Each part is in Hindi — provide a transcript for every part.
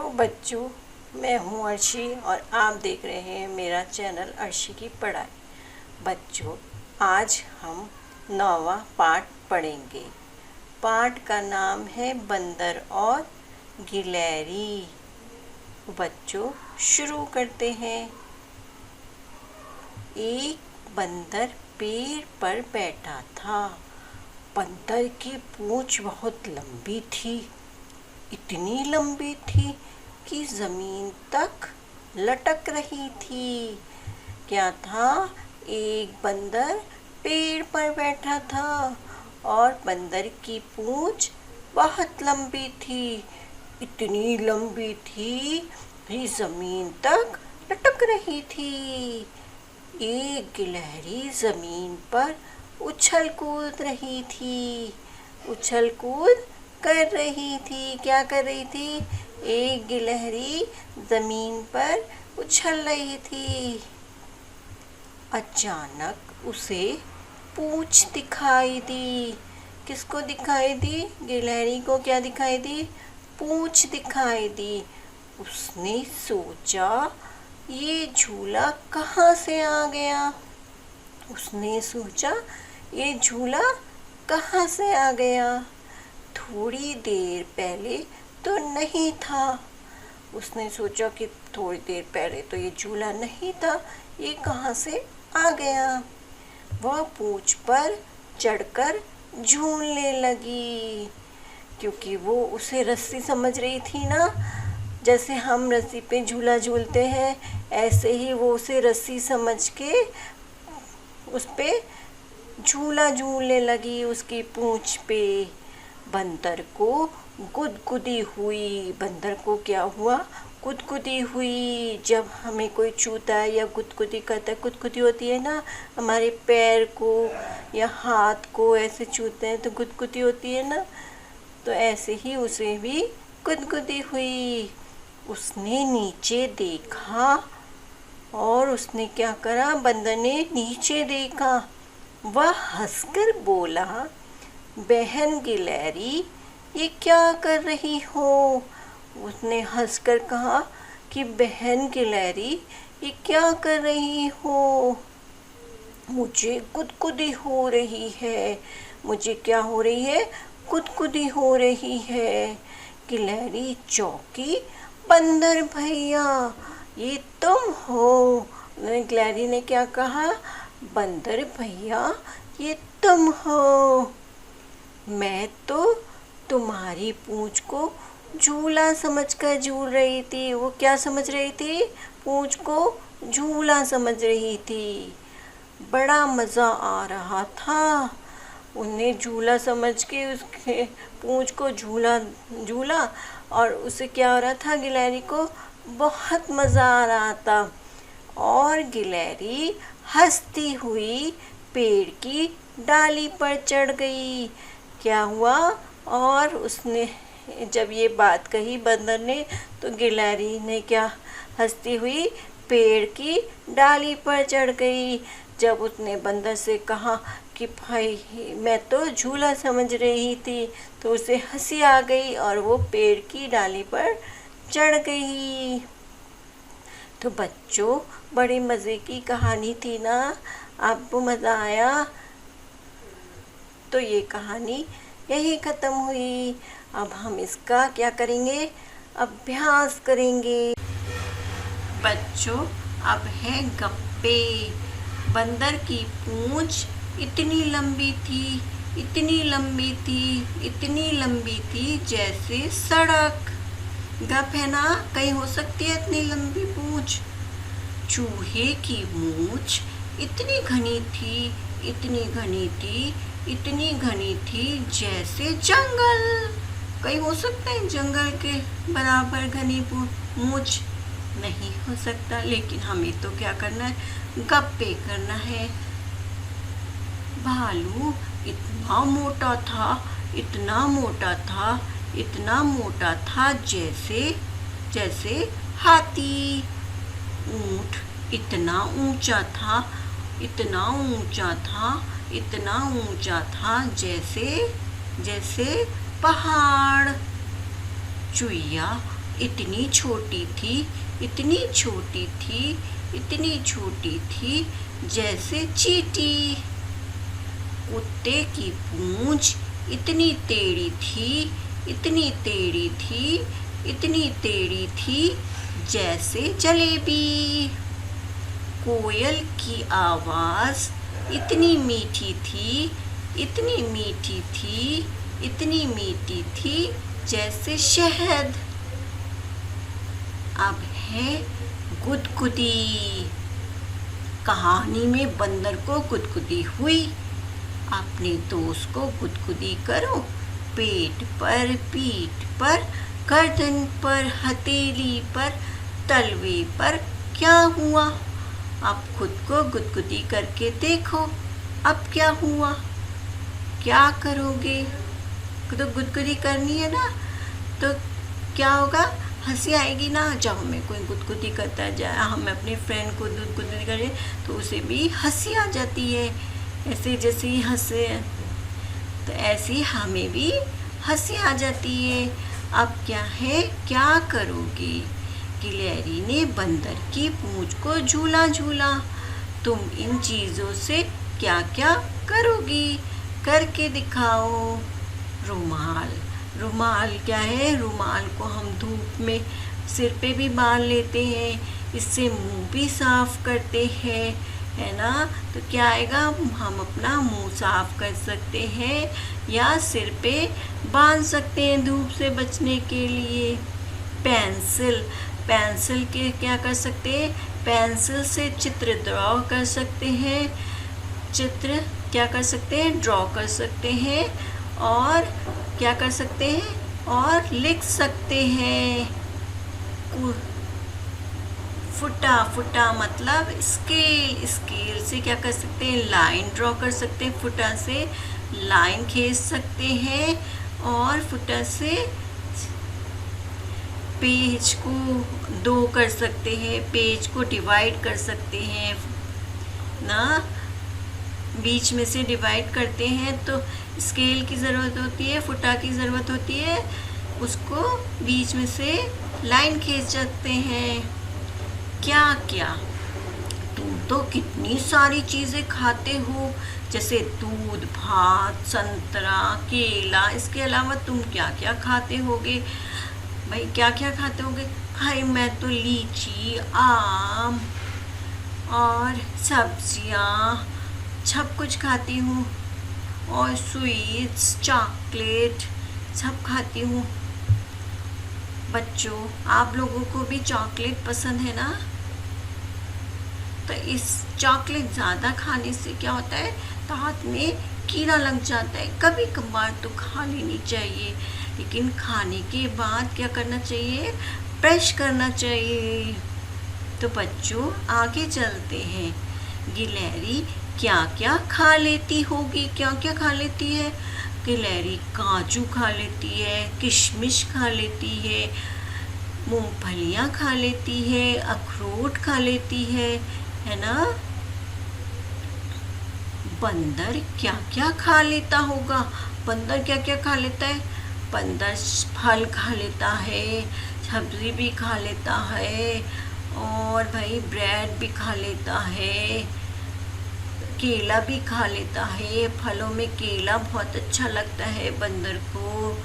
हेलो बच्चों, मैं हूँ अर्शी और आप देख रहे हैं मेरा चैनल अर्शी की पढ़ाई। बच्चों, आज हम 9वां पाठ पढ़ेंगे। पाठ का नाम है बंदर और गिलहरी। बच्चों, शुरू करते हैं। एक बंदर पेड़ पर बैठा था। बंदर की पूंछ बहुत लंबी थी, इतनी लंबी थी कि जमीन तक लटक रही थी। क्या था? एक बंदर पेड़ पर बैठा था और बंदर की पूंछ बहुत लंबी थी, इतनी लंबी थी कि जमीन तक लटक रही थी। एक गिलहरी जमीन पर उछल कूद रही थी, उछल कूद कर रही थी। क्या कर रही थी? एक गिलहरी जमीन पर उछल रही थी। अचानक उसे पूंछ दिखाई दी। किसको दिखाई दी? गिलहरी को क्या दिखाई दी? पूंछ दिखाई दी। उसने सोचा, ये झूला कहाँ से आ गया? उसने सोचा, ये झूला कहाँ से आ गया? थोड़ी देर पहले तो नहीं था। उसने सोचा कि थोड़ी देर पहले तो ये झूला नहीं था, ये कहाँ से आ गया? वह पूंछ पर चढ़कर झूलने लगी, क्योंकि वो उसे रस्सी समझ रही थी ना। जैसे हम रस्सी पे झूला झूलते हैं, ऐसे ही वो उसे रस्सी समझ के उस पे झूला झूलने लगी, उसकी पूंछ पे। बंदर को गुदगुदी हुई। बंदर को क्या हुआ? गुदगुदी हुई। जब हमें कोई छूता है या गुदगुदी करता है, गुदगुदी होती है ना, हमारे पैर को या हाथ को ऐसे छूते हैं तो गुदगुदी होती है ना, तो ऐसे ही उसे भी गुदगुदी हुई। उसने नीचे देखा और उसने क्या करा? बंदर ने नीचे देखा। वह हंसकर बोला, बहन गिलहरी, ये क्या कर रही हो? उसने हंसकर कहा कि बहन गिलहरी, ये क्या कर रही हो? मुझे गुदगुदी हो रही है। मुझे क्या हो रही है? गुदगुदी हो रही है। गिलहरी चौंकी, बंदर भैया, ये तुम हो? गिलहरी ने क्या कहा? बंदर भैया, ये तुम हो? मैं तो तुम्हारी पूंछ को झूला समझकर झूल रही थी। वो क्या समझ रही थी? पूंछ को झूला समझ रही थी। बड़ा मज़ा आ रहा था। उन्हें झूला समझ के उसके पूंछ को झूला झूला और उसे क्या हो रहा था? गिलहरी को बहुत मज़ा आ रहा था। और गिलहरी हंसती हुई पेड़ की डाली पर चढ़ गई। क्या हुआ? और उसने जब ये बात कही बंदर ने, तो गिलहरी ने क्या? हंसती हुई पेड़ की डाली पर चढ़ गई। जब उसने बंदर से कहा कि भाई मैं तो झूला समझ रही थी, तो उसे हंसी आ गई और वो पेड़ की डाली पर चढ़ गई। तो बच्चों, बड़ी मज़े की कहानी थी ना? आपको मज़ा आया? तो ये कहानी यही ख़त्म हुई। अब हम इसका क्या करेंगे? अभ्यास करेंगे। बच्चों, अब है गप्पे। बंदर की पूंछ इतनी लंबी थी, इतनी लंबी थी, इतनी लंबी थी जैसे सड़क। गप है ना? कहीं हो सकती है इतनी लंबी पूंछ? चूहे की मूंछ इतनी घनी थी, इतनी घनी थी, इतनी घनी थी जैसे जंगल। कहीं हो सकता है जंगल के बराबर घनी मूंछ? नहीं हो सकता। लेकिन हमें तो क्या करना है? गप्पे करना है। भालू इतना मोटा था, इतना मोटा था, इतना मोटा था जैसे जैसे हाथी। ऊंट इतना ऊंचा था, इतना ऊंचा था, इतना ऊंचा था जैसे जैसे पहाड़। चुईया इतनी छोटी थी, इतनी छोटी थी, इतनी छोटी थी जैसे चींटी। कुत्ते की पूंछ इतनी टेढ़ी थी, इतनी टेढ़ी थी, इतनी टेढ़ी थी जैसे जलेबी। कोयल की आवाज़ इतनी मीठी थी, इतनी मीठी थी, इतनी मीठी थी जैसे शहद। अब है गुदगुदी। कहानी में बंदर को गुदगुदी हुई। अपने दोस्त को गुदगुदी करो, पेट पर, पीठ पर, गर्दन पर, हथेली पर, तलवे पर। क्या हुआ? अब खुद को गुदगुदी करके देखो, अब क्या हुआ? क्या करोगे? तो गुदगुदी करनी है ना, तो क्या होगा? हंसी आएगी ना। जब हमें कोई गुदगुदी करता जाए, हम अपने फ्रेंड को गुदगुदी करें तो उसे भी हंसी आ जाती है, ऐसे जैसे ही हंसे तो ऐसे ही हमें भी हंसी आ जाती है। अब क्या है, क्या करोगे? गिलहरी ने बंदर की पूंछ को झूला झूला। तुम इन चीज़ों से क्या क्या करोगी? करके दिखाओ। रुमाल। रुमाल क्या है? रुमाल को हम धूप में सिर पे भी बांध लेते हैं, इससे मुंह भी साफ करते हैं, है ना। तो क्या आएगा? हम अपना मुंह साफ कर सकते हैं या सिर पे बांध सकते हैं धूप से बचने के लिए। पेंसिल। पेंसिल के क्या कर सकते हैं? पेंसिल से चित्र ड्रॉ कर सकते हैं। चित्र क्या कर सकते हैं? ड्रॉ कर सकते हैं। और क्या कर सकते हैं? और लिख सकते हैं। फुटा। फुटा मतलब स्केल। स्केल से क्या कर सकते हैं? लाइन ड्रॉ कर सकते हैं। फुटा से लाइन खींच सकते हैं। और फुटा से पेज को दो कर सकते हैं, पेज को डिवाइड कर सकते हैं ना। बीच में से डिवाइड करते हैं तो स्केल की ज़रूरत होती है, फुटा की ज़रूरत होती है, उसको बीच में से लाइन खींच सकते हैं। क्या क्या? तुम तो कितनी सारी चीज़ें खाते हो, जैसे दूध, भात, संतरा, केला। इसके अलावा तुम क्या क्या खाते होगे भाई? क्या क्या खाते होगे? भाई मैं तो लीची, आम और सब्जियां सब कुछ खाती हूँ, और स्वीट्स, चॉकलेट सब खाती हूँ। बच्चों, आप लोगों को भी चॉकलेट पसंद है ना? तो इस चॉकलेट ज़्यादा खाने से क्या होता है? दांत में कीड़ा लग जाता है। कभी कभार तो खा लेनी चाहिए, लेकिन खाने के बाद क्या करना चाहिए? ब्रश करना चाहिए। तो बच्चों, आगे चलते हैं। गिलहरी क्या क्या खा लेती होगी? क्या क्या खा लेती है? गिलहरी काजू खा लेती है, किशमिश खा लेती है, मूंगफलियाँ खा लेती है, अखरोट खा लेती है ना। बंदर क्या क्या खा लेता होगा? बंदर क्या क्या खा लेता है? बंदर फल खा लेता है, सब्जी भी खा लेता है, और भाई ब्रेड भी खा लेता है, केला भी खा लेता है। फलों में केला बहुत अच्छा लगता है बंदर को।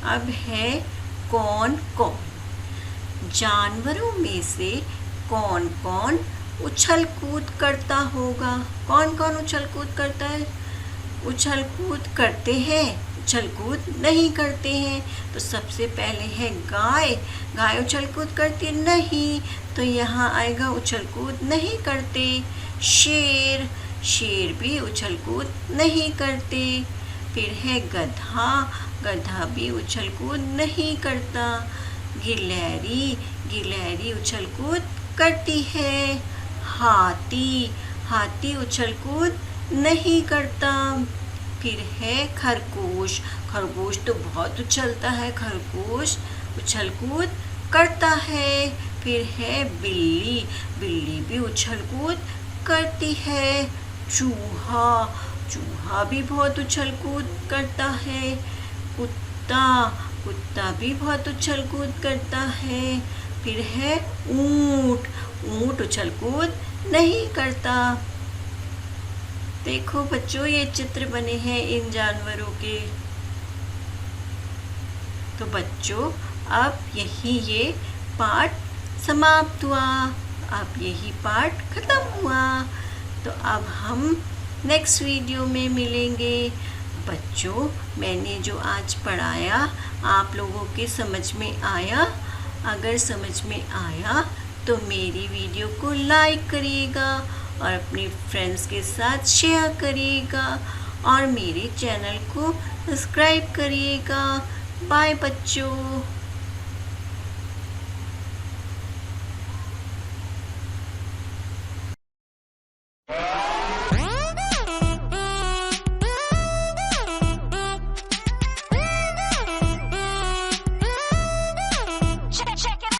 अब है कौन कौन। जानवरों में से कौन कौन उछल कूद करता होगा? कौन कौन उछल कूद करता है? उछल कूद करते हैं, उछल कूद नहीं करते हैं। तो सबसे पहले है गाय। गाय उछल कूद करती है? नहीं। तो यहाँ आएगा उछल कूद नहीं करते। शेर। शेर भी उछल कूद नहीं करते। फिर है गधा। गधा भी उछल कूद नहीं करता। गिलहरी। गिलहरी उछल कूद करती है। हाथी। हाथी उछल कूद नहीं करता। फिर है खरगोश। खरगोश तो बहुत उछलता है, खरगोश उछल कूद करता है। फिर है बिल्ली। बिल्ली भी उछल कूद करती है। चूहा। चूहा भी बहुत उछल कूद करता है। कुत्ता, कुत्ता भी बहुत उछल कूद करता है। फिर है ऊंट, ऊंट उछल कूद नहीं करता। देखो बच्चों, ये चित्र बने हैं इन जानवरों के। तो बच्चों, अब यही ये पाठ समाप्त हुआ, अब यही पाठ खत्म हुआ। तो अब हम नेक्स्ट वीडियो में मिलेंगे। बच्चों, मैंने जो आज पढ़ाया आप लोगों के समझ में आया? अगर समझ में आया तो मेरी वीडियो को लाइक करिएगा और अपने फ्रेंड्स के साथ शेयर करिएगा और मेरे चैनल को सब्सक्राइब करिएगा। बाय बच्चों।